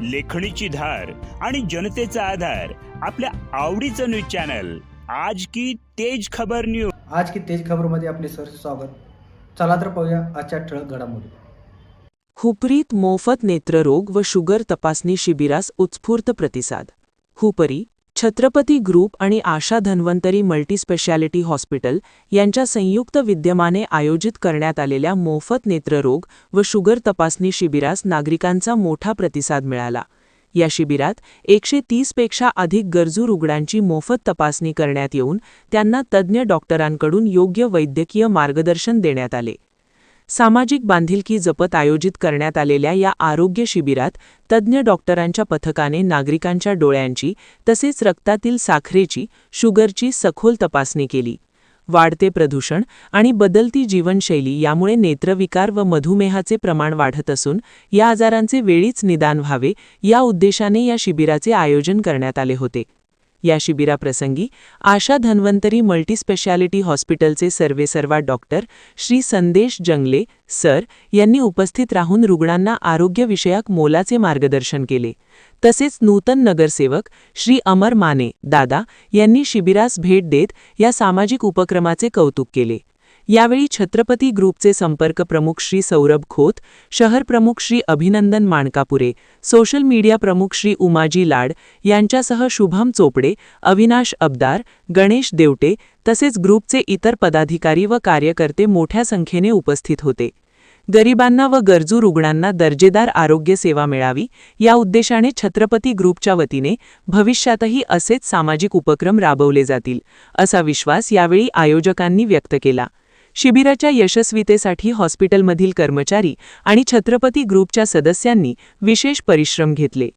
लेखणीची धार आणि जनतेचा आधार, आपल्या आवडीचं न्यूज चॅनल आज की तेज खबर न्यूज. आज की तेज खबरमध्ये आपले सहर्ष स्वागत. चला तर पाहूया आजच्या ठळक घडामोडी. हुपरीत मोफत नेत्ररोग व शुगर तपासणी शिबिरास उत्स्फूर्त प्रतिसाद. हुपरी, छत्रपती ग्रुप आणि आशा धन्वंतरी मल्टीस्पेशालिटी हॉस्पिटल यांच्या संयुक्त विद्यमाने आयोजित करण्यात आलेल्या मोफत नेत्ररोग व शुगर तपासणी शिबिरास नागरिकांचा मोठा प्रतिसाद मिळाला. या शिबिरात 130 पेक्षा अधिक गरजू रुग्णांची मोफत तपासणी करण्यात येऊन त्यांना तज्ज्ञ डॉक्टरांकडून योग्य वैद्यकीय मार्गदर्शन देण्यात आले. सामाजिक बांधिलकी जपत आयोजित करण्यात आलेल्या या आरोग्य शिबिरात तज्ज्ञ डॉक्टरांच्या पथकाने नागरिकांच्या डोळ्यांची तसेच रक्तातील साखरेची, शुगरची सखोल तपासणी केली. वाढते प्रदूषण आणि बदलती जीवनशैली यामुळे नेत्रविकार व मधुमेहाचे प्रमाण वाढत असून या आजारांचे वेळीच निदान व्हावे या उद्देशाने या शिबिराचे आयोजन करण्यात आले होते. या शिबिराप्रसंगी आशा धन्वंतरी मल्टीस्पेशालिटी हॉस्पिटलचे सर्वेसर्वा डॉक्टर श्री संदेश जंगले सर यांनी उपस्थित राहून रुग्णांना आरोग्यविषयक मोलाचे मार्गदर्शन केले. तसेच नूतन नगरसेवक श्री अमर माने दादा यांनी शिबिरास भेट देत या सामाजिक उपक्रमाचे कौतुक केले. यावेळी छत्रपती ग्रुपचे संपर्क प्रमुख श्री सौरभ खोत, शहर प्रमुख श्री अभिनंदन माणकापुरे, सोशल मीडिया प्रमुख श्री उमाजी लाड यांच्यासह शुभम चोपडे, अविनाश अबदार, गणेश देवटे तसेच ग्रुपचे इतर पदाधिकारी व कार्यकर्ते मोठ्या संख्येने उपस्थित होते. गरिबांना व गरजू रुग्णांना दर्जेदार आरोग्य सेवा मिळावी या उद्देशाने छत्रपती ग्रुपच्या वतीने भविष्यातही असेच सामाजिक उपक्रम राबवले जातील, असा विश्वास यावेळी आयोजकांनी व्यक्त केला. शिबिराच्या यशस्वीतेसाठी हॉस्पिटलमधील कर्मचारी आणि छत्रपती ग्रुपच्या सदस्यांनी विशेष परिश्रम घेतले.